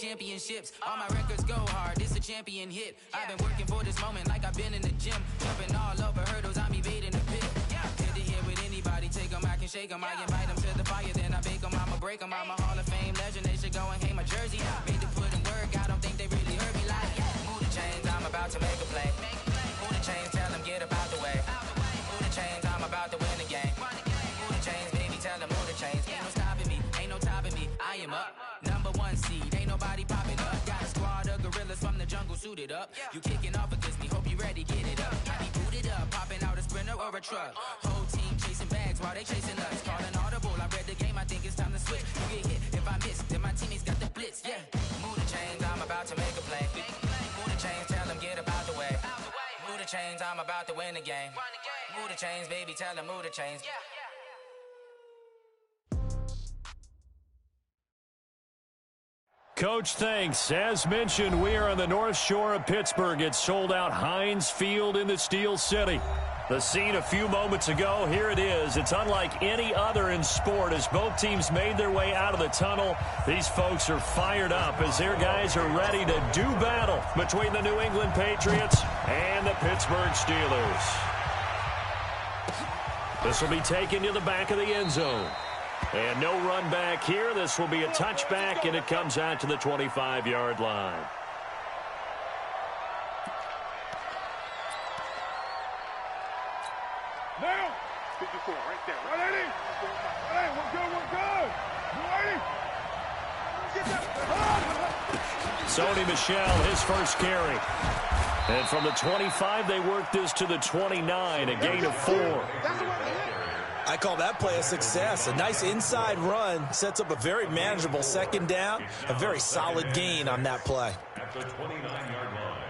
championships. All my records go hard, this a champion hit. I've been working for this moment like I've been in the gym. Jumping all over hurdles, I'm evading the pit. Hit to hit with anybody, take them, I can shake them. I invite them to the fire, then I bake them, I'ma break them. I'm a Hall of Fame legend, they should go and hang my jersey. Made to put in work, I don't think they really heard me like, move the chains, I'm about to make a play. Move the chains, tell them get up out the way. Move the chains, I'm about to win the game. Move the chains, baby, tell them move the chains. Ain't no stopping me, ain't no topping me, I am up. #1 seed, ain't nobody popping up. Got a squad of gorillas from the jungle suited up. You kicking off against me, hope you ready, get it up. I be booted up, popping out a Sprinter or a truck. Whole team chasing bags while they chasing us. Calling audible, I read the game, I think it's time to switch. You get hit, if I miss, then my teammates got the blitz, yeah. Move the chains, I'm about to make a play. Move the chains, tell them get up out the way. Move the chains, I'm about to win the game. Move the chains, baby, tell them move the chains. Coach, thanks. As mentioned, we are on the North Shore of Pittsburgh. It's sold out Heinz Field in the Steel City. The scene a few moments ago, here it is. It's unlike any other in sport as both teams made their way out of the tunnel. These folks are fired up as their guys are ready to do battle between the New England Patriots and the Pittsburgh Steelers. This will be taken to the back of the end zone. And no run back here. This will be a touchback, and it comes out to the 25-yard line. Now, 54 right there. 180. 180. We're good. We're good. 180. Sony Michel, his first carry. And from the 25, they work this to the 29, a gain of 4. I call that play a success. A nice inside run sets up a very manageable second down. A very solid gain on that play. At the 29-yard line.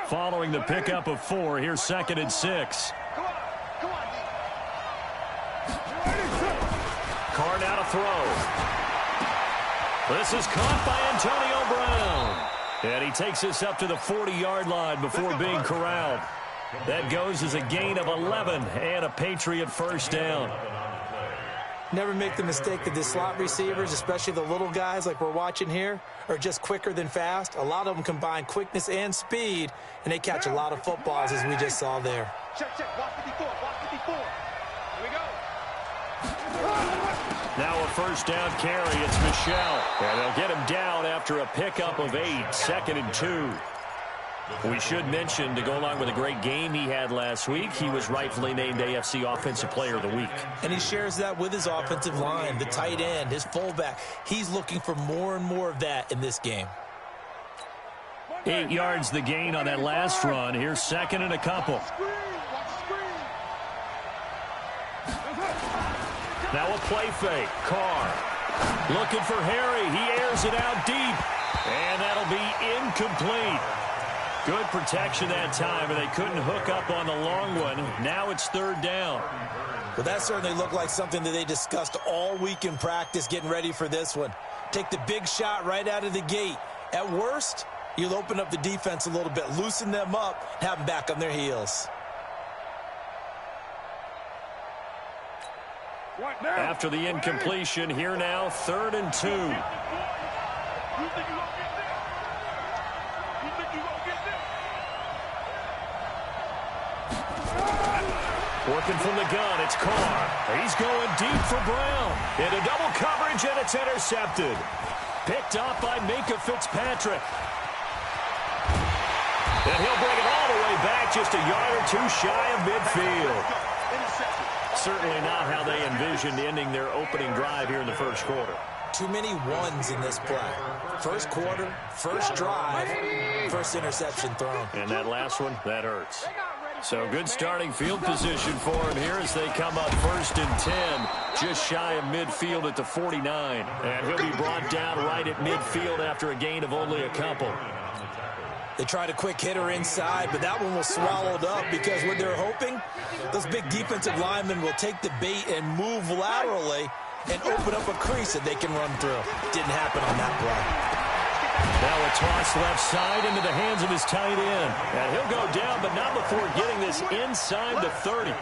Following the pickup of 4, here's 2nd and 6. Carr now to throw. This is caught by Antonio Brown. And he takes this up to the 40-yard line before being corralled. That goes as a gain of 11 and a Patriot first down. Never make the mistake that the slot receivers, especially the little guys like we're watching here, are just quicker than fast. A lot of them combine quickness and speed, and they catch a lot of footballs, as we just saw there. Check. Watch 54. Watch 54. Here we go. Now a first down carry. It's Michel. And they'll get him down after a pickup of 8. 2nd and 2. We should mention, to go along with a great game he had last week, he was rightfully named AFC Offensive Player of the Week. And he shares that with his offensive line, the tight end, his fullback. He's looking for more and more of that in this game. 8 yards the gain on that last run. Here's 2nd and a couple. Now a play fake. Carr looking for Harry. He airs it out deep. And that'll be incomplete. Good protection that time, and they couldn't hook up on the long one. Now it's 3rd down. Well, that certainly looked like something that they discussed all week in practice getting ready for this one. Take the big shot right out of the gate. At worst, you'll open up the defense a little bit, loosen them up, have them back on their heels. After the incompletion, here now, 3rd and 2. Working from the gun, it's Carr. He's going deep for Brown. Into double coverage, and it's intercepted. Picked off by Minkah Fitzpatrick. And he'll bring it all the way back, just a yard or 2 shy of midfield. Certainly not how they envisioned ending their opening drive here in the first quarter. Too many ones in this play. First quarter, first drive, first interception thrown. And that last one, that hurts. So good starting field position for him here as they come up 1st and 10, just shy of midfield at the 49. And he'll be brought down right at midfield after a gain of only a couple. They tried a quick hitter inside, but that one was swallowed up because what they're hoping, those big defensive linemen will take the bait and move laterally and open up a crease that they can run through. Didn't happen on that play. Now a toss left side into the hands of his tight end. And he'll go down, but not before getting this inside the 30.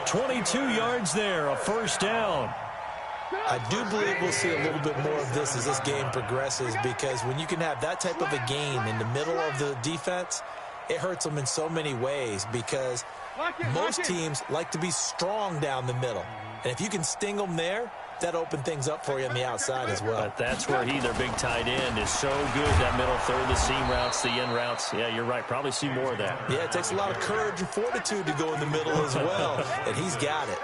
22 yards there, a first down. I do believe we'll see a little bit more of this as this game progresses, because when you can have that type of a gain in the middle of the defense, it hurts them in so many ways, because most teams like to be strong down the middle. And if you can sting them there, that opens things up for you on the outside as well. But that's where their big tight end, is so good. That middle third, the seam routes, the in routes. Yeah, you're right. Probably see more of that. Yeah, it takes a lot of courage and fortitude to go in the middle as well, and he's got it.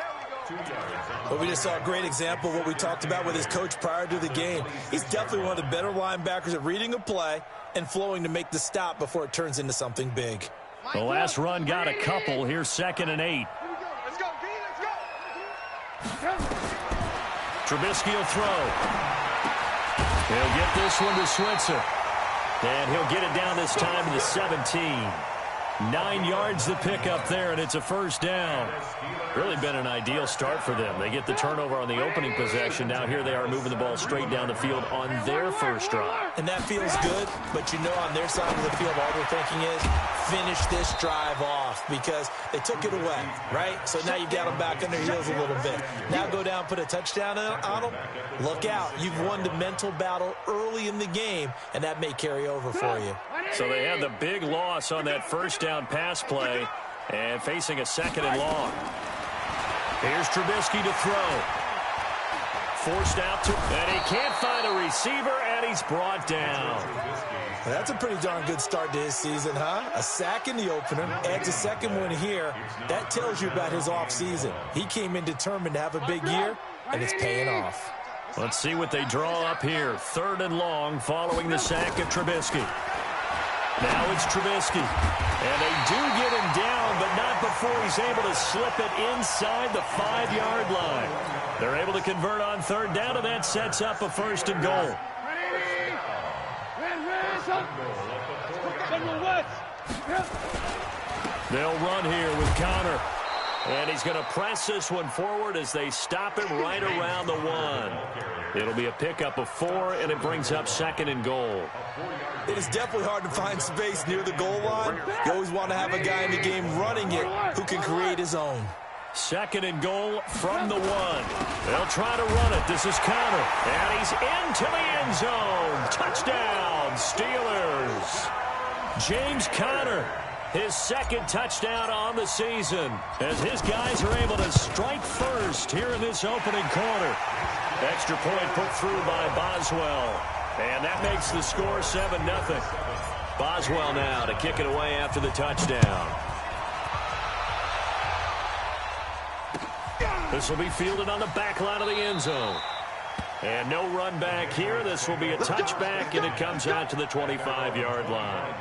But we just saw a great example of what we talked about with his coach prior to the game. He's definitely one of the better linebackers at reading a play and flowing to make the stop before it turns into something big. The last run got a couple. Here's 2nd and 8. Let's go, D, let's go. Trubisky will throw. He'll get this one to Switzer. And he'll get it down this time to the 17. 9 yards the pickup there, and it's a first down. Really been an ideal start for them. They get the turnover on the opening possession. Now here they are moving the ball straight down the field on their first drive. And that feels good, but you know on their side of the field all they're thinking is finish this drive off, because they took it away, right? So now you've got them back on their heels a little bit. Now go down, put a touchdown on them. Look out. You've won the mental battle early in the game, and that may carry over for you. So they had the big loss on that first down pass play, and facing a 2nd and long. Here's Trubisky to throw. Forced out to, and he can't find a receiver, and he's brought down. That's a pretty darn good start to his season, huh? A sack in the opener, adds a second one here. That tells you about his offseason. He came in determined to have a big year, and it's paying off. Let's see what they draw up here. 3rd and long following the sack of Trubisky. Now it's Trubisky. And they do get him down, but not before he's able to slip it inside the 5-yard line. They're able to convert on 3rd down, and that sets up a 1st and goal. They'll run here with Connor. And he's going to press this one forward as they stop him right around the 1. It'll be a pickup of 4, and it brings up 2nd and goal. It is definitely hard to find space near the goal line. You always want to have a guy in the game running it who can create his own. 2nd and goal from the 1. They'll try to run it. This is Connor. And he's into the end zone. Touchdown, Steelers. James Conner, his 2nd touchdown on the season, as his guys are able to strike first here in this opening quarter. Extra point put through by Boswell. And that makes the score 7-0. Boswell now to kick it away after the touchdown. This will be fielded on the back line of the end zone. And no run back here. This will be a touchback, and it comes out to the 25-yard line.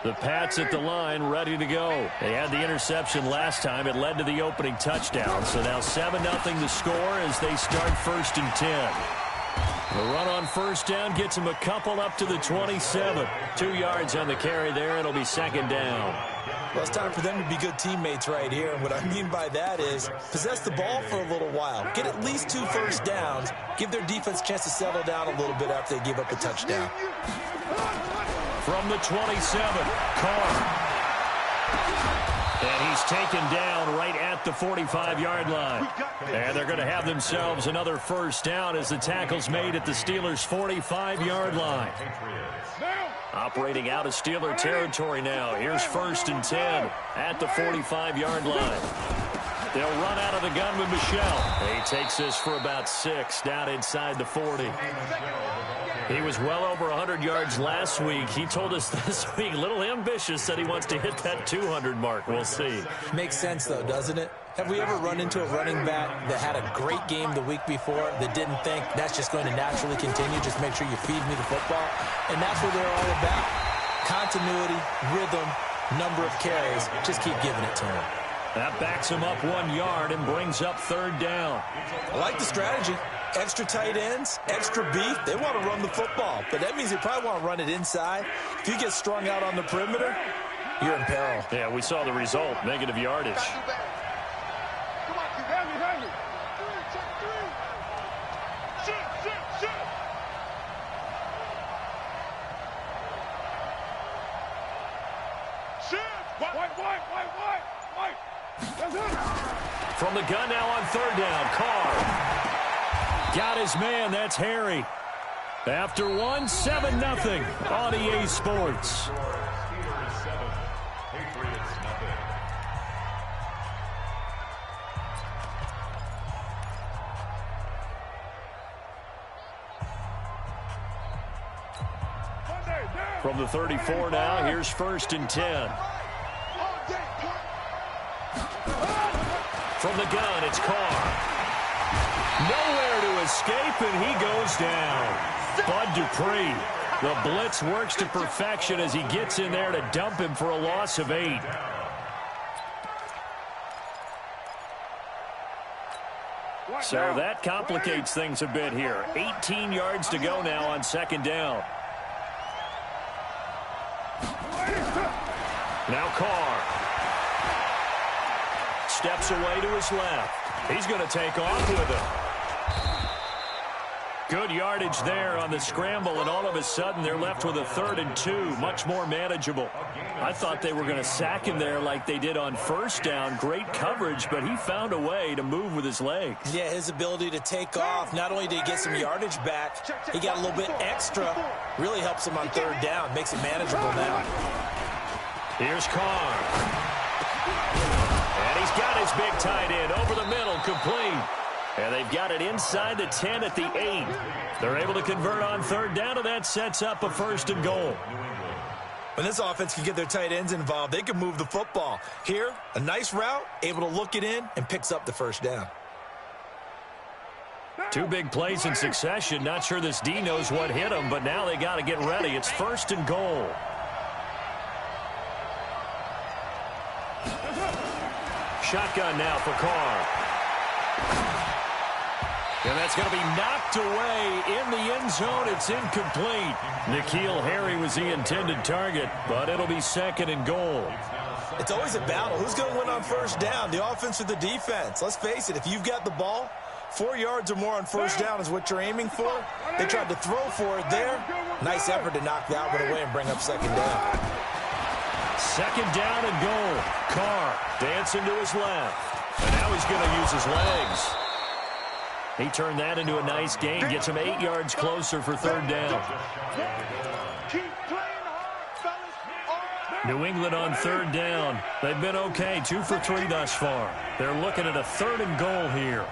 The Pats at the line, ready to go. They had the interception last time. It led to the opening touchdown. So now 7-0 the score as they start 1st and 10. The run on 1st down gets them a couple up to the 27. 2 yards on the carry there. It'll be 2nd down. Well, it's time for them to be good teammates right here. And what I mean by that is possess the ball for a little while. Get at least 2 first downs. Give their defense a chance to settle down a little bit after they give up a touchdown. From the 27, Carr. And he's taken down right at the 45-yard line. And they're going to have themselves another first down as the tackle's made at the Steelers' 45-yard line. Operating out of Steeler territory now. Here's 1st and 10 at the 45-yard line. They'll run out of the gun with Michel. He takes this for about 6 down inside the 40. He was well over 100 yards last week. He told us this week, a little ambitious, said he wants to hit that 200 mark. We'll see. Makes sense, though, doesn't it? Have we ever run into a running back that had a great game the week before that didn't think that's just going to naturally continue? Just make sure you feed me the football. And that's what they're all about. Continuity, rhythm, number of carries. Just keep giving it to him. That backs him up 1 yard and brings up 3rd down. I like the strategy. Extra tight ends, extra beef. They want to run the football, but that means they probably want to run it inside. If you get strung out on the perimeter, you're in peril. Yeah, we saw the result, negative yardage. From the gun now on third down, Carr. Got his man, that's Harry. After 1, 7-0 on EA Sports. From the 34 now, here's 1st and 10. From the gun, it's Carr. Nowhere to escape, and he goes down. Bud Dupree. The blitz works to perfection as he gets in there to dump him for a loss of 8. So that complicates things a bit here. 18 yards to go now on 2nd down. Now Carr. Steps away to his left. He's going to take off with him. Good yardage there on the scramble, and all of a sudden they're left with a 3rd and 2, much more manageable. I thought they were going to sack him there like they did on 1st down. Great coverage, but he found a way to move with his legs. Yeah, his ability to take off, not only did he get some yardage back, he got a little bit extra. Really helps him on 3rd down, makes it manageable now. Here's Carr. And he's got his big tight end over the middle, complete. And they've got it inside the 10 at the 8. They're able to convert on 3rd down, and that sets up a 1st and goal. When this offense can get their tight ends involved, they can move the football. Here, a nice route, able to look it in, and picks up the 1st down. 2 big plays in succession. Not sure this D knows what hit him, but now they got to get ready. It's 1st and goal. Shotgun now for Carr. And that's going to be knocked away in the end zone. It's incomplete. N'Keal Harry was the intended target, but it'll be 2nd and goal. It's always a battle. Who's going to win on 1st down, the offense or the defense? Let's face it, if you've got the ball, 4 yards or more on 1st down is what you're aiming for. They tried to throw for it there. Nice effort to knock that one away and bring up 2nd down. 2nd down and goal. Carr dancing to his left. And now he's going to use his legs. He turned that into a nice gain. Gets him 8 yards closer for 3rd down. New England on 3rd down. They've been okay. 2 for 3 thus far. They're looking at a 3rd and goal here.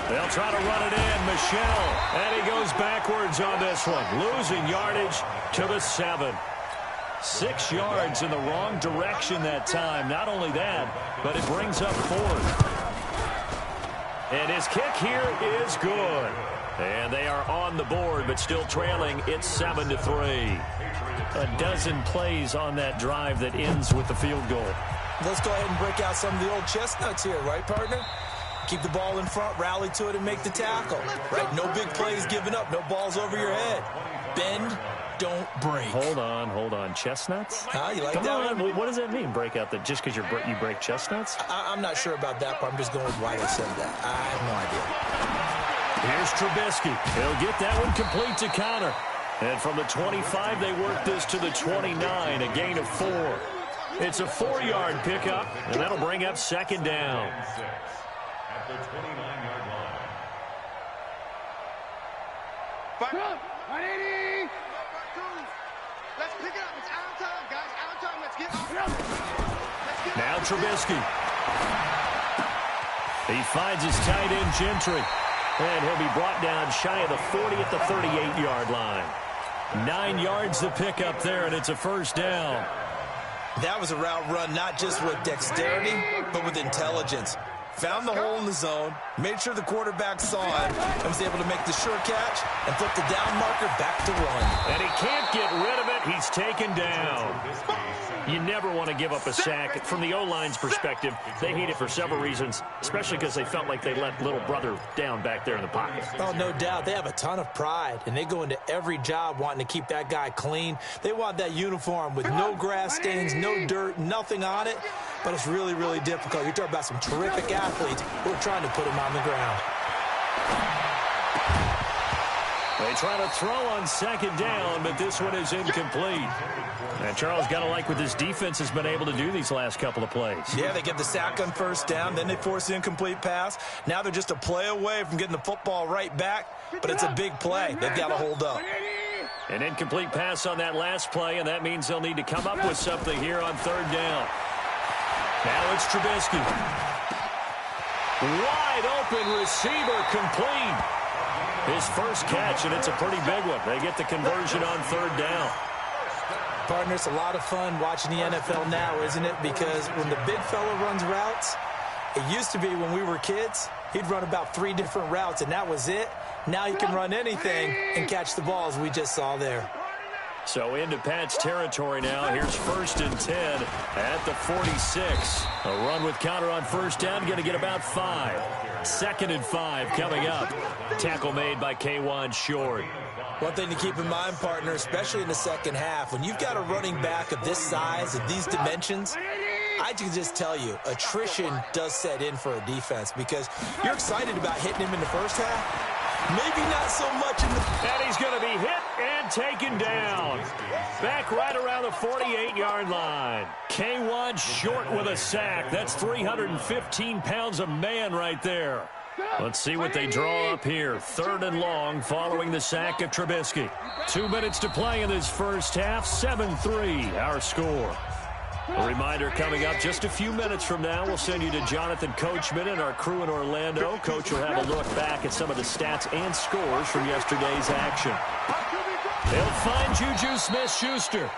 They'll try to run it in. Michel. And he goes backwards on this one. Losing yardage to the 7. 6 yards in the wrong direction that time. Not only that, but it brings up 4th. And his kick here is good. And they are on the board, but still trailing. It's 7-3. A dozen plays on that drive that ends with the field goal. Let's go ahead and break out some of the old chestnuts here, right, partner? Keep the ball in front, rally to it, and make the tackle. Right? No big plays given up, no balls over your head. Bend, don't break. Hold on. Chestnuts? Huh? You like Come that on. One? What does that mean, break out? Just because you break chestnuts? I'm not sure about that, but I'm just going with why they said that. I have no idea. Here's Trubisky. He'll get that one complete to Connor. And from the 25, they work this to the 29, a gain of 4. It's a 4-yard pickup, and that'll bring up 2nd down. At the 29-yard line. Back up. 180. Let's pick it up. It's our time, guys. Our time. Let's get up. Now Trubisky. He finds his tight end, Gentry. And he'll be brought down shy of the 40 at the 38-yard line. 9 yards to pick up there, and it's a 1st down. That was a route run not just with dexterity, but with intelligence. Found the hole in the zone, made sure the quarterback saw it, and was able to make the sure catch and flip the down marker back to run. And he can't get rid of it. He's taken down. You never want to give up a sack. From the O-line's perspective, they hate it for several reasons, especially because they felt like they let little brother down back there in the pocket. Oh, no doubt. They have a ton of pride, and they go into every job wanting to keep that guy clean. They want that uniform with no grass stains, no dirt, nothing on it, but it's really, really difficult. You're talking about some terrific athletes who are trying to put him on the ground. They try to throw on second down, but this one is incomplete. And Charles, got to like what this defense has been able to do these last couple of plays. Yeah, they get the sack on first down, then they force the incomplete pass. Now they're just a play away from getting the football right back, but it's a big play. They've got to hold up. An incomplete pass on that last play, and that means they'll need to come up with something here on third down. Now it's Trubisky. Wide open receiver, complete. His first catch, and it's a pretty big one. They get the conversion on third down. Partner, it's a lot of fun watching the NFL now, isn't it? Because when the big fella runs routes, it used to be when we were kids, he'd run about 3 different routes, and that was it. Now he can run anything and catch the ball, as we just saw there. So into Pat's territory now. Here's 1st and 10 at the 46. A run with counter on first down, going to get about 5. 2nd and 5 coming up. Tackle made by K1 Short. One thing to keep in mind, partner, especially in the second half, when you've got a running back of this size, of these dimensions, I can just tell you, attrition does set in for a defense because you're excited about hitting him in the first half. Maybe not so much in the... And he's going to be hit and taken down. Back right around the 48-yard line. K1 Short with a sack. That's 315 pounds of man right there. Let's see what they draw up here. 3rd and long following the sack of Trubisky. 2 minutes to play in this first half. 7-3 our score. A reminder coming up just a few minutes from now. We'll send you to Jonathan Coachman and our crew in Orlando. Coach will have a look back at some of the stats and scores from yesterday's action. They'll find Juju Smith-Schuster.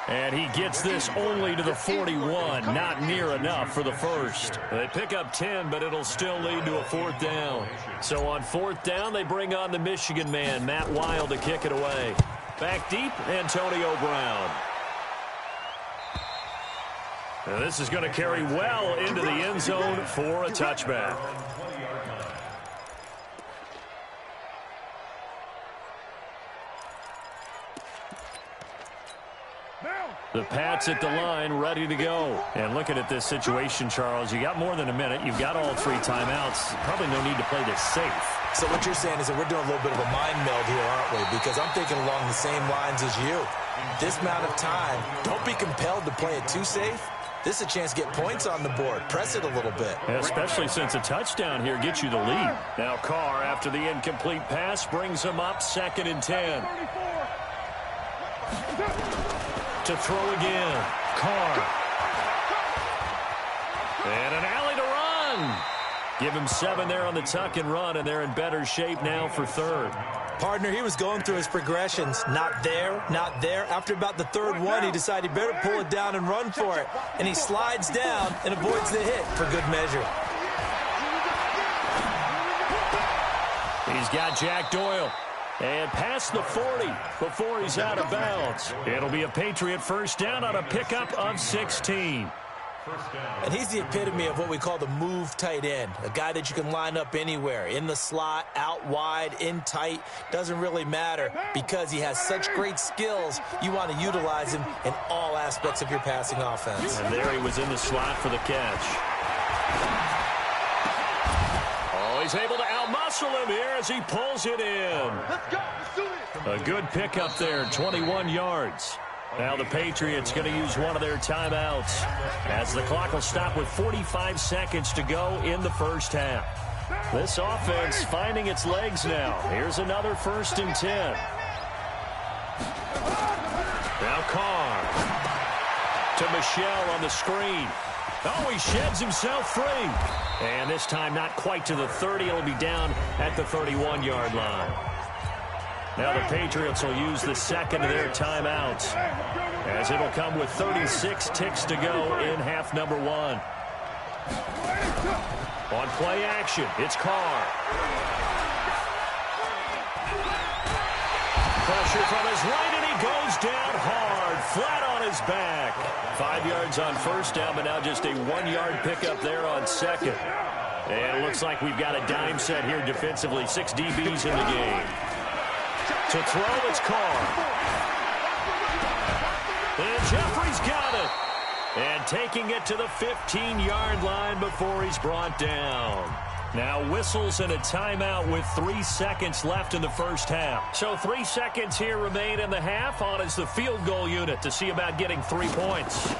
And he gets this only to the 41. Not near enough for the first. They pick up 10, but it'll still lead to a 4th down. So on 4th down, they bring on the Michigan man, Matt Wild, to kick it away. Back deep, Antonio Brown. And this is going to carry well into the end zone for a touchback. The Pats at the line, ready to go. And looking at this situation, Charles, you got more than a minute. You've got all 3 timeouts. Probably no need to play this safe. So what you're saying is that we're doing a little bit of a mind meld here, aren't we? Because I'm thinking along the same lines as you. This amount of time, don't be compelled to play it too safe. This is a chance to get points on the board. Press it a little bit. Especially since a touchdown here gets you the lead. Now Carr, after the incomplete pass, brings him up 2nd and 10. To throw again. Carr. And an alley to run. Give him 7 there on the tuck and run, and they're in better shape now for 3rd. Partner, he was going through his progressions. Not there, not there. After about the 3rd one, he decided he better pull it down and run for it. And he slides down and avoids the hit for good measure. He's got Jack Doyle. And past the 40 before he's out of bounds. It'll be a Patriot first down on a pickup of 16. And he's the epitome of what we call the move tight end. A guy that you can line up anywhere. In the slot, out wide, in tight. Doesn't really matter because he has such great skills. You want to utilize him in all aspects of your passing offense. And there he was in the slot for the catch. Oh, he's able to outmuscle him here as he pulls it in. Let's go. Let's do it. A good pickup there, 21 yards. Now the Patriots going to use one of their timeouts as the clock will stop with 45 seconds to go in the first half. This offense finding its legs now. Here's another 1st and 10. Now Carr to Michelle on the screen. Oh, he sheds himself free. And this time not quite to the 30. It'll be down at the 31-yard line. Now the Patriots will use the 2nd of their timeouts as it'll come with 36 ticks to go in half number 1. On play action, it's Carr. Pressure from his right, and he goes down hard, flat on his back. 5 yards on first down, but now just a 1-yard pickup there on 2nd. And it looks like we've got a dime set here defensively. 6 DBs in the game. To throw, it's Carr. And Jeffrey's got it. And taking it to the 15-yard line before he's brought down. Now whistles and a timeout with 3 seconds left in the first half. So 3 seconds here remain in the half. On is the field goal unit to see about getting 3 points.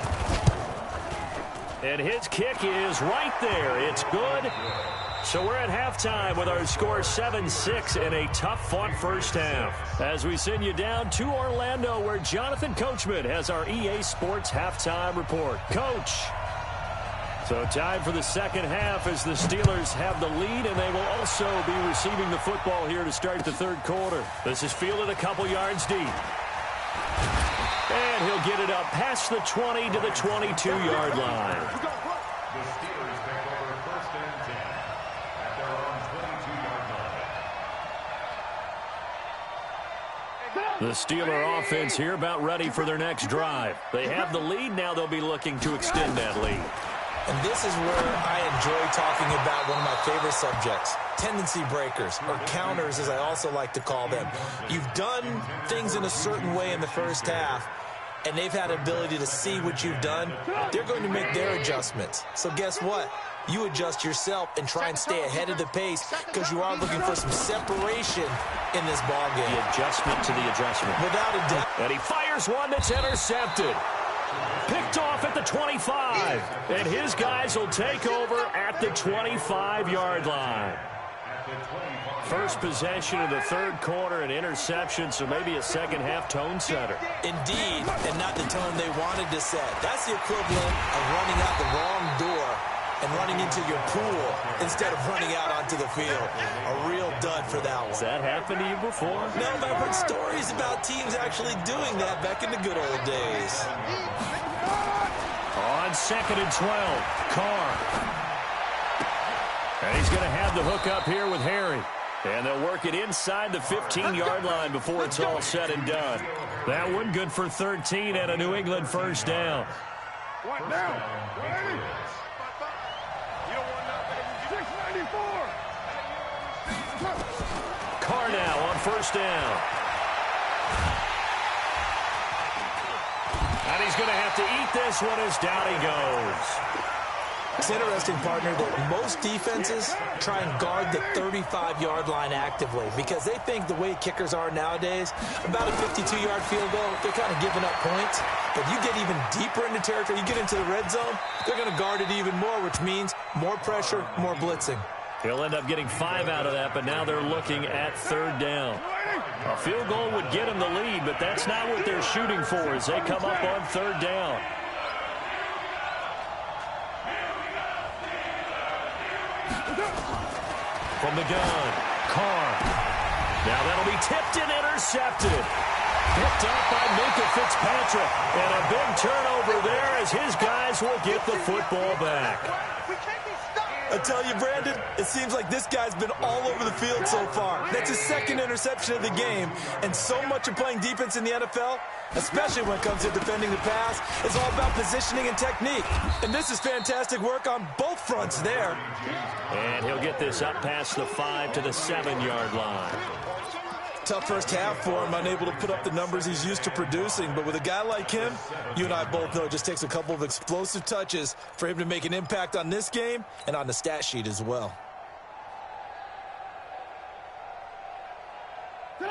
And his kick is right there. It's good. So we're at halftime with our score 7-6 in a tough-fought first half. As we send you down to Orlando, where Jonathan Coachman has our EA Sports halftime report. Coach. So time for the second half as the Steelers have the lead, and they will also be receiving the football here to start the third quarter. This is fielded a couple yards deep. And he'll get it up past the 20 to the 22-yard line. The Steelers take over first and 10 at their own 22-yard line. The Steeler offense here about ready for their next drive. They have the lead. Now they'll be looking to extend that lead. And this is where I enjoy talking about one of my favorite subjects, tendency breakers, or counters as I also like to call them. You've done things in a certain way in the first half, and they've had an ability to see what you've done. They're going to make their adjustments. So guess what? You adjust yourself and try and stay ahead of the pace because you are looking for some separation in this ballgame. The adjustment to the adjustment. Without a doubt. And he fires one that's intercepted. Picked off at the 25. And his guys will take over at the 25-yard line. First possession of the third quarter, an interception, so maybe a second-half tone setter. Indeed, and not the tone they wanted to set. That's the equivalent of running out the wrong door and running into your pool instead of running out onto the field. A real dud for that one. Has that happened to you before? No, but I've heard stories about teams actually doing that back in the good old days. On 2nd and 12, Carr. And he's going to have the hook up here with Harry. And they'll work it inside the 15-yard line before it's all said and done. That one good for 13 and a New England first down. What now? Ready? You don't want nothing. 694. Carr now on first down. And he's going to have to eat this one as down he goes. It's interesting, partner, that most defenses try and guard the 35-yard line actively because they think the way kickers are nowadays, about a 52-yard field goal, they're kind of giving up points. But you get even deeper into territory, you get into the red zone, they're going to guard it even more, which means more pressure, more blitzing. He'll end up getting 5 out of that, but now they're looking at third down. A field goal would get them the lead, but that's not what they're shooting for as they come up on third down. From the gun, Carr. Now that'll be tipped and intercepted. Picked up by Minka Fitzpatrick. And a big turnover there as his guys will get the football back. I tell you, Brandon, it seems like this guy's been all over the field so far. That's his second interception of the game. And so much of playing defense in the NFL, especially when it comes to defending the pass, is all about positioning and technique. And this is fantastic work on both fronts there. And he'll get this up past the 5 to the 7-yard line. Tough first half for him, unable to put up the numbers he's used to producing. But with a guy like him, you and I both know it just takes a couple of explosive touches for him to make an impact on this game and on the stat sheet as well.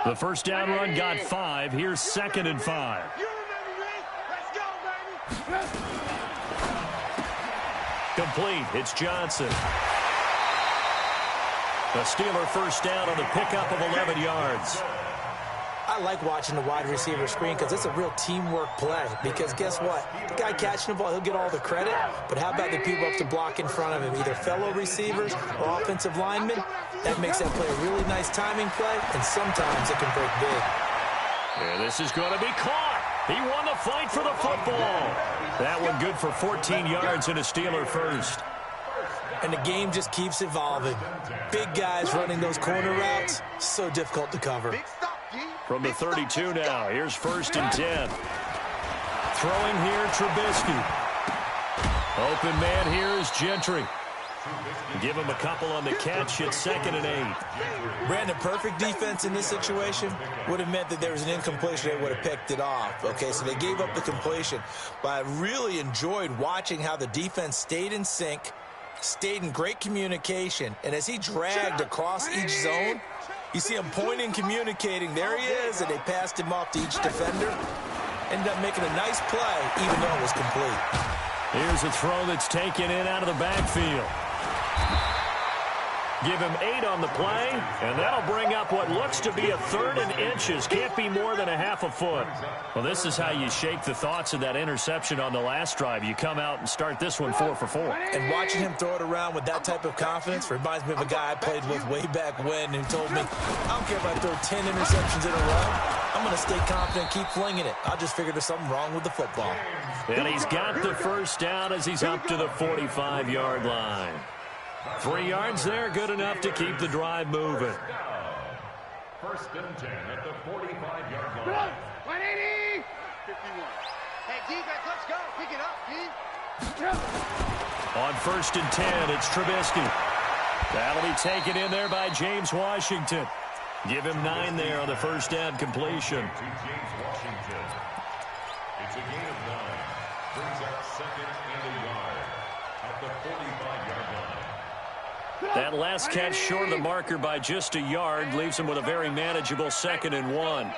The first down run got 5. Here's 2nd and 5. You remember me? Let's go, baby. Complete. It's Johnson. The Steeler first down on the pickup of 11 yards. I like watching the wide receiver screen because it's a real teamwork play. Because guess what? The guy catching the ball, he'll get all the credit. But how about the people up to block in front of him? Either fellow receivers or offensive linemen. That makes that play a really nice timing play, and sometimes it can break big. And this is going to be caught. He won the fight for the football. That one good for 14 yards and a Steeler first. And the game just keeps evolving. Big guys running those corner routes, so difficult to cover. From the 32 now, here's 1st and 10. Throwing here, Trubisky. Open man here is Gentry. Give him a couple on the catch. It's 2nd and 8. Brandon, perfect defense in this situation would have meant that there was an incompletion. They would have picked it off. Okay, so they gave up the completion. But I really enjoyed watching how the defense stayed in sync stayed in great communication, and as he dragged across each zone, you see him pointing, communicating. There he is, and they passed him off to each defender. Ended up making a nice play, even though it was complete. Here's a throw that's taken in out of the backfield. Give him 8 on the play, and that'll bring up what looks to be a 3rd and inches. Can't be more than a half a foot. Well, this is how you shake the thoughts of that interception on the last drive. You come out and start this one 4 for 4. And watching him throw it around with that type of confidence reminds me of a guy I played with way back when who told me, I don't care if I throw 10 interceptions in a row. I'm going to stay confident, keep flinging it. I just figured there's something wrong with the football. And he's got the first down as he's up to the 45-yard line. 3 yards there, good enough to keep the drive moving. First and 10 at the 45-yard line. 180! 51. Hey, defense, let's go. Pick it up, D. On first and 10, it's Trubisky. That'll be taken in there by James Washington. Give him 9 there on the first down completion. To James Washington. It's a gain of 9. Brings up 2nd and a yard at the 45-yard line. That last catch short of the marker by just a yard leaves him with a very manageable 2nd and 1.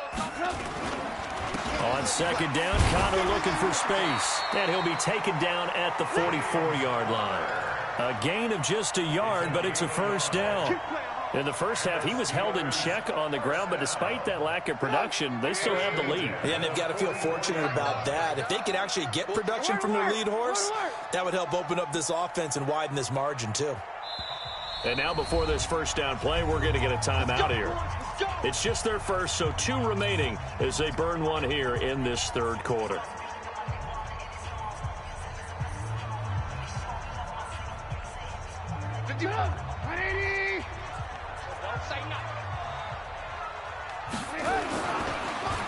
On second down, Connor looking for space. And he'll be taken down at the 44-yard line. A gain of just a yard, but it's a first down. In the first half, he was held in check on the ground, but despite that lack of production, they still have the lead. Yeah, and they've got to feel fortunate about that. If they could actually get production from their lead horse, that would help open up this offense and widen this margin, too. And now before this first down play, we're going to get a timeout here. It's just their first, so 2 remaining as they burn one here in this 3rd quarter.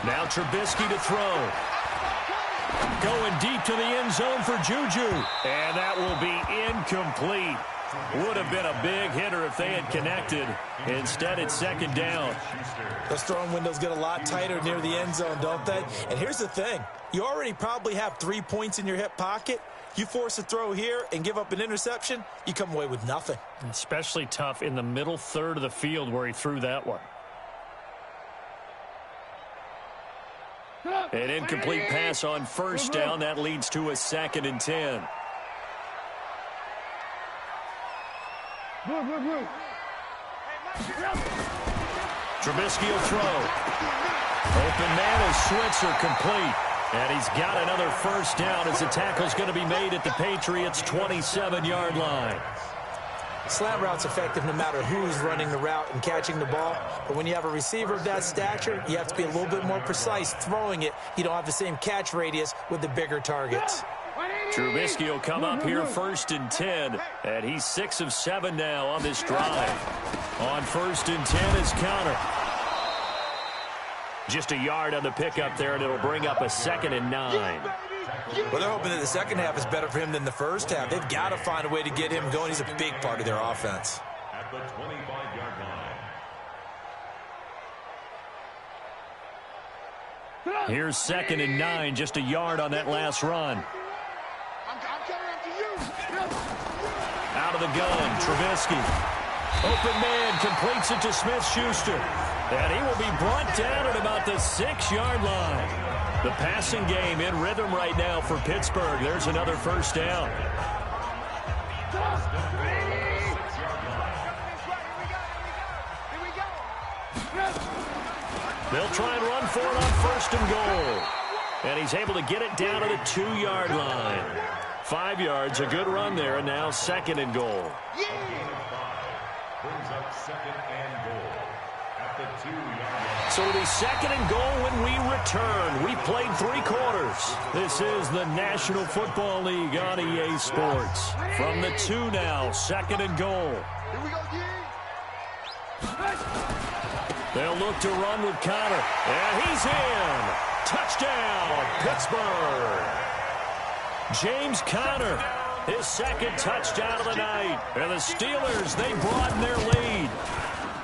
Now Trubisky to throw. Going deep to the end zone for Juju. And that will be incomplete. Would have been a big hitter if they had connected. Instead, it's second down. Those throwing windows get a lot tighter near the end zone, don't they? And here's the thing. You already probably have 3 points in your hip pocket. You force a throw here and give up an interception, you come away with nothing. Especially tough in the middle third of the field where he threw that one. An incomplete pass on first down. That leads to a 2nd and 10. Trubisky will throw. Open man is Switzer, complete. And he's got another first down as the tackle's going to be made at the Patriots' 27-yard line. Slant route's effective no matter who's running the route and catching the ball. But when you have a receiver of that stature, you have to be a little bit more precise throwing it. You don't have the same catch radius with the bigger targets. Trubisky will come up here first and 10, and he's 6 of 7 now on this drive. On first and 10 is Connor. Just a yard on the pickup there, and it'll bring up a 2nd and 9. Well, they're hoping that the second half is better for him than the first half. They've got to find a way to get him going. He's a big part of their offense. At the 25-yard line. Here's 2nd and 9, just a yard on that last run. Out of the gun, Trubisky. Open man completes it to Smith-Schuster. And he will be brought down at about the 6-yard line. The passing game in rhythm right now for Pittsburgh. There's another first down. They'll try and run for it on first and goal. And he's able to get it down to the 2-yard line. 5 yards, a good run there, and now 2nd and goal. Brings up 2nd and goal at the 2-yard line. So it'll be 2nd and goal when we return. We played 3 quarters. This is the National Football League on EA Sports. From the 2 now, 2nd and goal. Here we go, D. They'll look to run with Connor. And he's in. Touchdown, Pittsburgh. James Conner, his 2nd touchdown of the night. And the Steelers, they broaden their lead.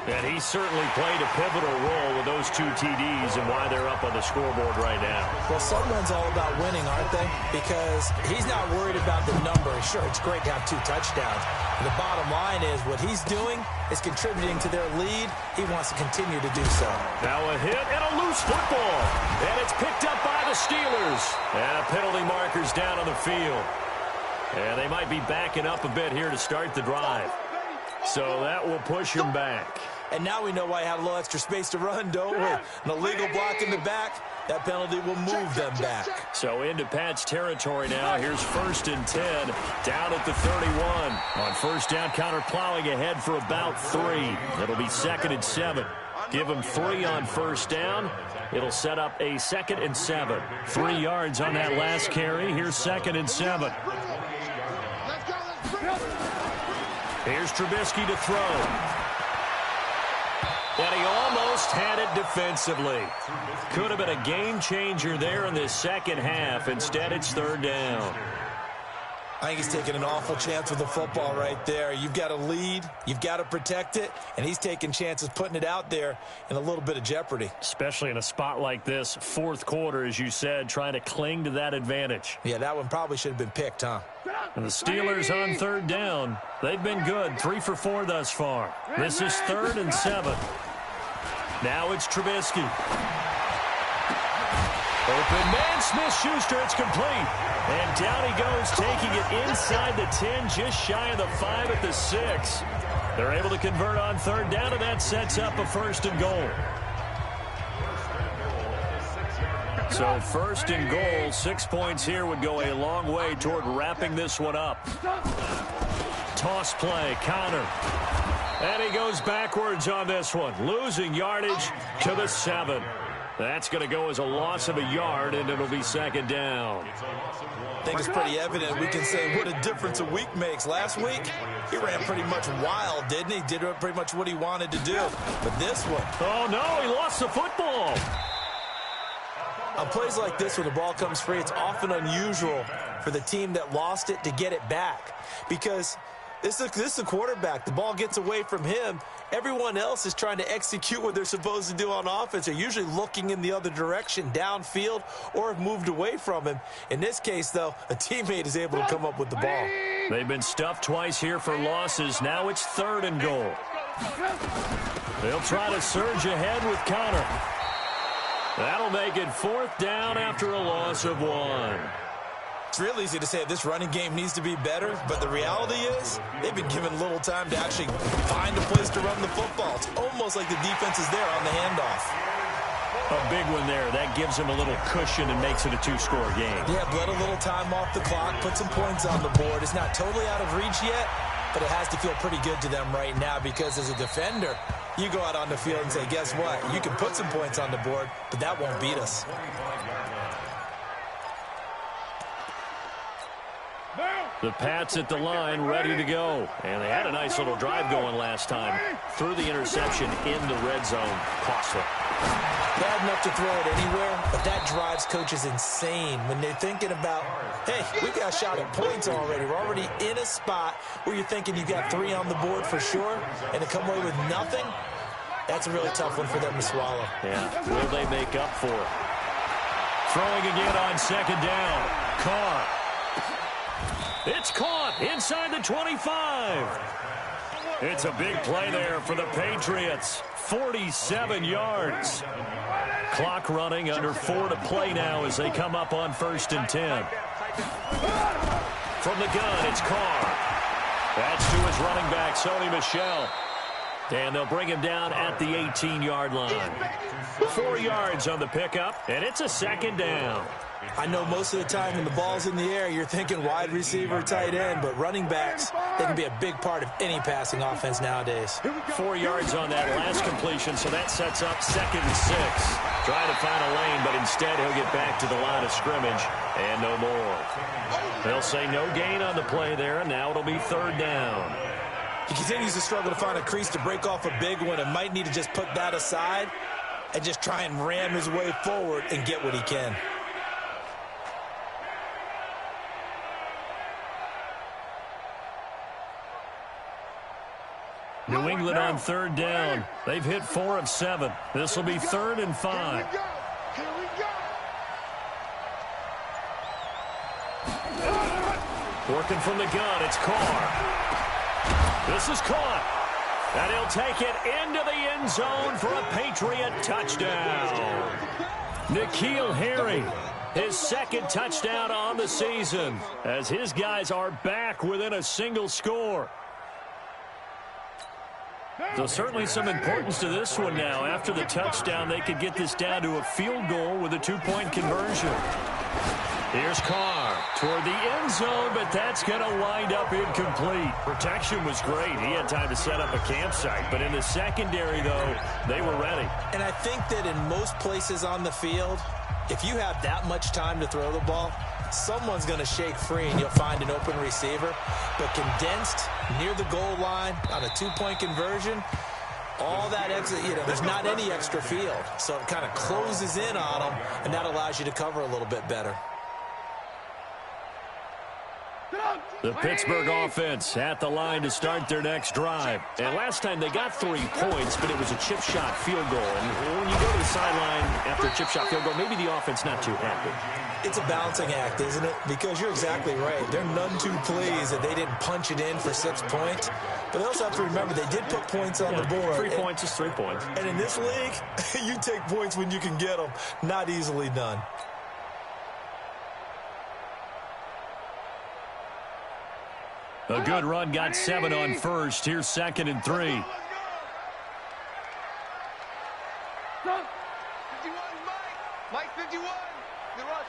And he certainly played a pivotal role with those 2 TDs and why they're up on the scoreboard right now. Well, someone's all about winning, aren't they? Because he's not worried about the number. Sure, it's great to have 2 touchdowns. The bottom line is what he's doing is contributing to their lead. He wants to continue to do so. Now a hit and a loose football. And it's picked up by the Steelers. And a penalty marker's down on the field. And they might be backing up a bit here to start the drive. So that will push him back. And now we know why he had a little extra space to run, don't we? An illegal block in the back. That penalty will move them back. So into Pat's territory now. Here's 1st and 10 down at the 31. On first down, counter plowing ahead for about 3. It'll be 2nd and 7. Give him 3 on first down. It'll set up a 2nd and 7. 3 yards on that last carry. Here's 2nd and 7. Here's Trubisky to throw. And he almost had it defensively. Could have been a game changer there in this second half. Instead, it's 3rd down. I think he's taking an awful chance with the football right there. You've got to lead. You've got to protect it. And he's taking chances putting it out there in a little bit of jeopardy. Especially in a spot like this, 4th quarter, as you said, trying to cling to that advantage. Yeah, that one probably should have been picked, huh? And the Steelers on 3rd down. They've been good, 3 for 4 thus far. This is 3rd and 7. Now it's Trubisky. Open man, Smith-Schuster, it's complete. And down he goes, taking it inside the 10, just shy of the 5 at the 6. They're able to convert on 3rd down, and that sets up a 1st and goal. So 1st and goal, 6 points here would go a long way toward wrapping this one up. Toss play, counter. And he goes backwards on this one, losing yardage to the 7. That's going to go as a loss of a yard, and it'll be 2nd down. I think it's pretty evident. We can say what a difference a week makes. Last week, he ran pretty much wild, didn't he? Did pretty much what he wanted to do. But this one... Oh, no, he lost the football. On plays like this, when the ball comes free, it's often unusual for the team that lost it to get it back. Because this is a quarterback. The ball gets away from him. Everyone else is trying to execute what they're supposed to do on offense. They're usually looking in the other direction, downfield, or have moved away from him. In this case, though, a teammate is able to come up with the ball. They've been stuffed twice here for losses. Now it's 3rd and goal. They'll try to surge ahead with counter. That'll make it 4th down after a loss of 1. It's real easy to say this running game needs to be better, but the reality is they've been given little time to actually find a place to run the football. It's almost like the defense is there on the handoff. A big one there. That gives them a little cushion and makes it a 2-score game. Yeah, bled a little time off the clock, put some points on the board. It's not totally out of reach yet, but it has to feel pretty good to them right now because as a defender, you go out on the field and say, guess what? You can put some points on the board, but that won't beat us. The Pats at the line, ready to go. And they had a nice little drive going last time. Threw the interception in the red zone. Costly. Bad enough to throw it anywhere, but that drives coaches insane when they're thinking about, hey, we got a shot at points already. We're already in a spot where you're thinking you got 3 on the board for sure, and to come away with nothing, that's a really tough one for them to swallow. Yeah, will they make up for it? Throwing again on 2nd down. Carr. It's caught inside the 25. It's a big play there for the Patriots. 47 yards. Clock running, under 4 to play now as they come up on 1st and 10. From the gun, it's Carr. That's to his running back, Sony Michel. And they'll bring him down at the 18-yard line. 4 yards on the pickup, and it's a 2nd down. I know most of the time when the ball's in the air, you're thinking wide receiver, tight end, but running backs, they can be a big part of any passing offense nowadays. 4 yards on that last completion, so that sets up 2nd and 6. Trying to find a lane, but instead he'll get back to the line of scrimmage, and no more. They'll say no gain on the play there, and now it'll be 3rd down. He continues to struggle to find a crease to break off a big one and might need to just put that aside and just try and ram his way forward and get what he can. New England on third down. They've hit 4 of 7. This will be 3rd and 5. Here we go. Working from the gun, it's Carr. This is caught. And he'll take it into the end zone for a Patriot touchdown. N'Keal Harry, his 2nd touchdown on the season, as his guys are back within a single score. So certainly some importance to this one now. After the touchdown, they could get this down to a field goal with a 2-point conversion. Here's Carr toward the end zone, but that's going to wind up incomplete. Protection was great. He had time to set up a campsite, but in the secondary, though, they were ready. And I think that in most places on the field, if you have that much time to throw the ball, someone's going to shake free and you'll find an open receiver. But condensed near the goal line on a 2-point conversion, all that extra, there's not any extra field. So it kind of closes in on them, and that allows you to cover a little bit better. The Pittsburgh offense at the line to start their next drive. And last time they got 3 points, but it was a chip shot field goal. And when you go to the sideline after a chip shot field goal, maybe the offense not too happy. It's a balancing act, isn't it? Because you're exactly right. They're none too pleased that they didn't punch it in for 6 points. But they also have to remember they did put points on the board. 3 points is 3 points. And in this league, you take points when you can get them. Not easily done. A good run, got 7 on first. Here's 2nd and 3. 51, Mike 51. He runs.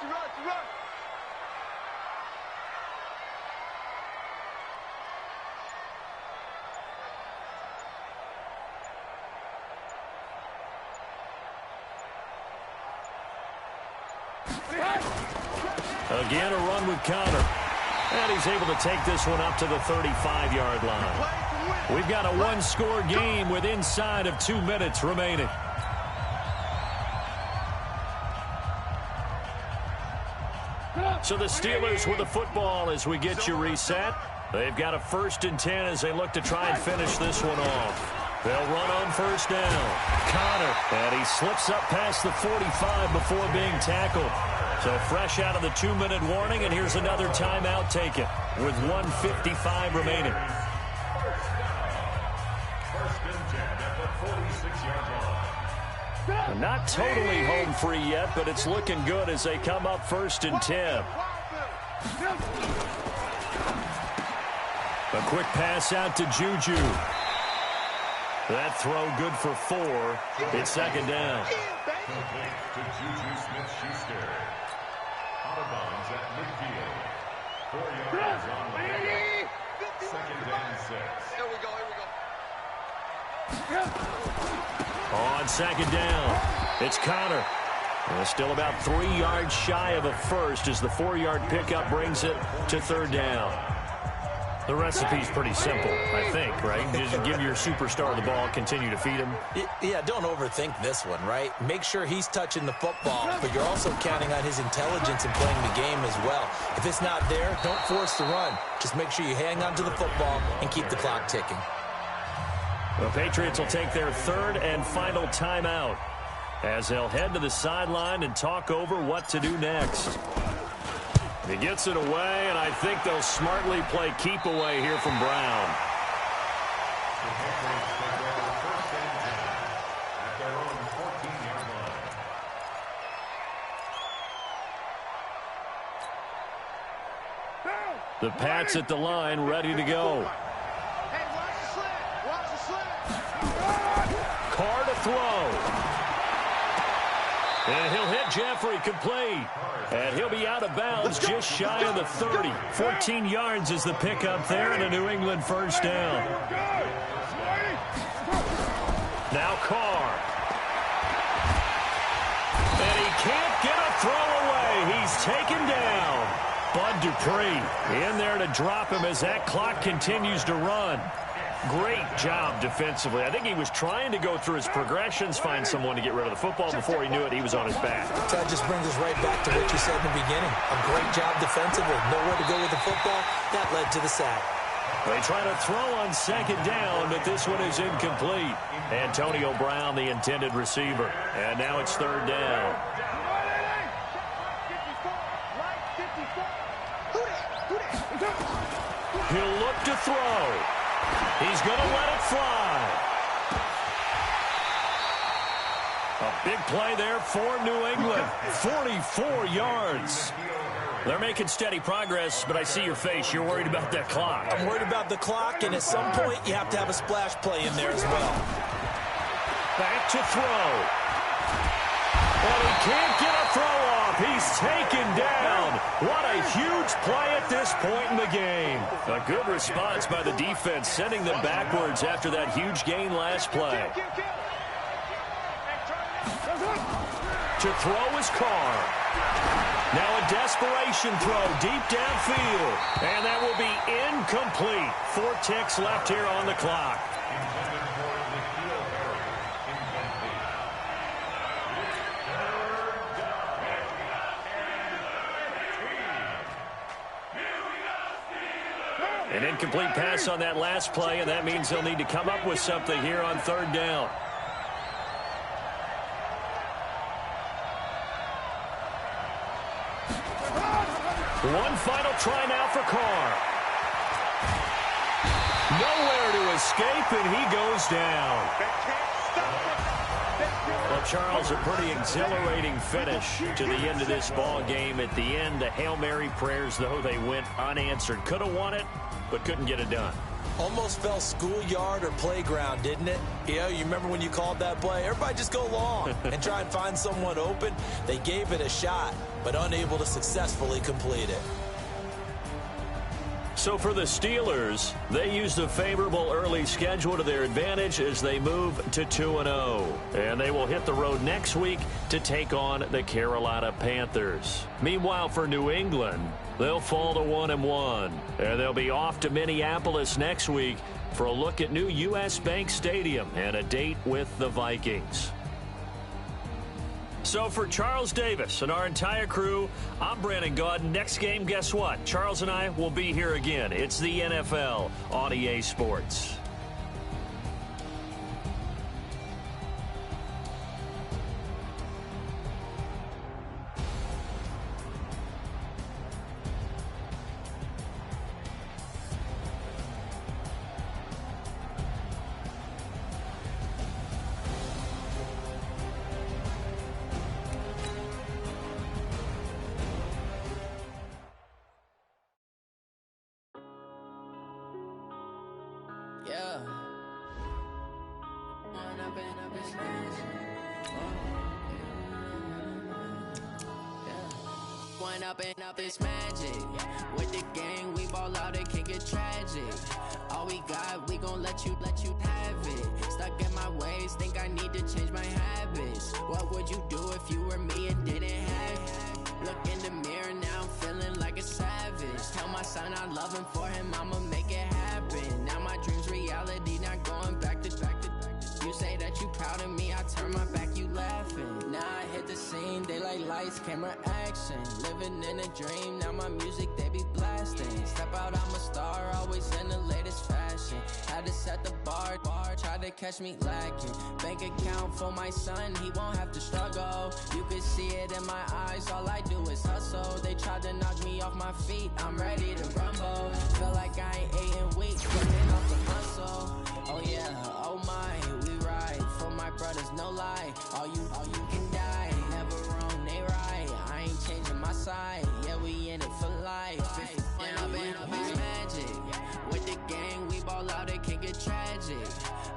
Again, a run with Connor. And he's able to take this one up to the 35-yard line. We've got a 1-score game with inside of 2 minutes remaining. So the Steelers with the football as we get you reset. They've got a 1st and 10 as they look to try and finish this one off. They'll run on 1st down. Connor, and he slips up past the 45 before being tackled. So fresh out of the 2-minute warning, and here's another timeout taken with 1:55 remaining. First and 10 at the 46-yard line. Not totally home free yet, but it's looking good as they come up 1st and 10. A quick pass out to Juju. That throw good for 4. It's 2nd down. Complete to Juju Smith-Schuster. Out of bounds at midfield. 4 yards on the play. 2nd and 6. Here we go. On 2nd down, it's Connor. Still about 3 yards shy of a first as the 4-yard pickup brings it to 3rd down. The recipe's pretty simple, I think, right? Just give your superstar the ball, continue to feed him. Yeah, don't overthink this one, right? Make sure he's touching the football, but you're also counting on his intelligence in playing the game as well. If it's not there, don't force the run. Just make sure you hang on to the football and keep the clock ticking. The Patriots will take their 3rd and final timeout as they'll head to the sideline and talk over what to do next. He gets it away, and I think they'll smartly play keep away here from Brown. The Patriots take over 1st and 10 at their own 14-yard line. The Pats at the line, ready to go. Hey, watch the slant. Carr to throw. And he'll hit Jeffrey complete. And he'll be out of bounds just shy of the 30. 14 yards is the pickup there and a New England 1st down. Now Carr. And he can't get a throw away. He's taken down. Bud Dupree in there to drop him as that clock continues to run. Great job defensively. I think he was trying to go through his progressions, find someone to get rid of the football. Before he knew it, he was on his back. That just brings us right back to what you said in the beginning. A great job defensively. Nowhere to go with the football. That led to the sack. They try to throw on second down, but this one is incomplete. Antonio Brown, the intended receiver. And now it's third down. He'll look to throw. He's going to let it fly. A big play there for New England. 44 yards. They're making steady progress, but I see your face. You're worried about that clock. I'm worried about the clock, and at some point, you have to have a splash play in there as well. Back to throw. Well, he can't get a throw off. He's taken down. What a huge play at this point in the game. A good response by the defense, sending them backwards after that huge gain last play. To throw is Carr. Now a desperation throw deep downfield. And that will be incomplete. 4 ticks left here on the clock. An incomplete pass on that last play, and that means they'll need to come up with something here on third down. One final try now for Carr. Nowhere to escape, and he goes down. Well, Charles, a pretty exhilarating finish to the end of this ball game. At the end, the Hail Mary prayers, though, they went unanswered. Could have won it, but couldn't get it done. Almost fell schoolyard or playground, didn't it? Yeah, you remember when you called that play? Everybody just go long and try and find someone open. They gave it a shot, but unable to successfully complete it. So for the Steelers, they used a favorable early schedule to their advantage as they move to 2-0. And they will hit the road next week to take on the Carolina Panthers. Meanwhile, for New England, they'll fall to 1-1. And they'll be off to Minneapolis next week for a look at new U.S. Bank Stadium and a date with the Vikings. So for Charles Davis and our entire crew, I'm Brandon Gaudin. Next game, guess what? Charles and I will be here again. It's the NFL on EA Sports. Yeah. One up and up is magic. With the gang, we ball out, it can get tragic. All we got, we gon' let you have it. Stuck in my ways, think I need to change my habits. What would you do if you were me and didn't have it? Look in the mirror, now I'm feeling like a savage. Tell my son I love him, for him I'ma make it happen. Now my dream's reality, not going back to. You say that you proud of me, I turn my back, you laughing. Now I hit the scene, they like lights, camera, action. Living in a dream, now my music, they be blasting. Step out, I'm a star, always in the latest fashion. Had to set the bar, try to catch me lacking. Bank account for my son, he won't have to struggle. You can see it in my eyes, all I do is hustle. They tried to knock me off my feet, I'm ready to rumble. Feel like I ain't 8 in weeks, working off the muscle. Oh yeah, oh my, we ride for my brothers, no lie. All you can die, never wrong, they right. I ain't changing my side, yeah, we in it for life. Up is magic. With the gang, we ball out, it can get tragic.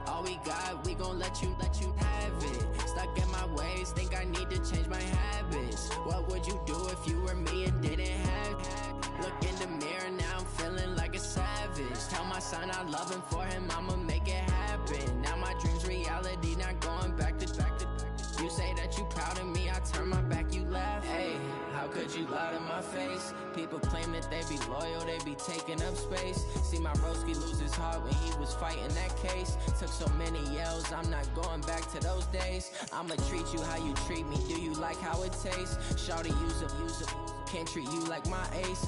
All we got, we gon' let you have it. Stuck in my ways, think I need to change my habits. What would you do if you were me and didn't have it? Look in the mirror, now I'm feeling like a savage. Tell my son I love him, for him I'ma make it happen. Now my dream's reality, not going back to. You say that you proud of me, I turn my back, you laugh. Hey, how could you lie to my face? People claim that they be loyal, they be taking up space. See my broski lose his heart when he was fighting that case. Took so many yells, I'm not going back to those days. I'ma treat you how you treat me, do you like how it tastes? Shawty, use it, can't treat you like my ace.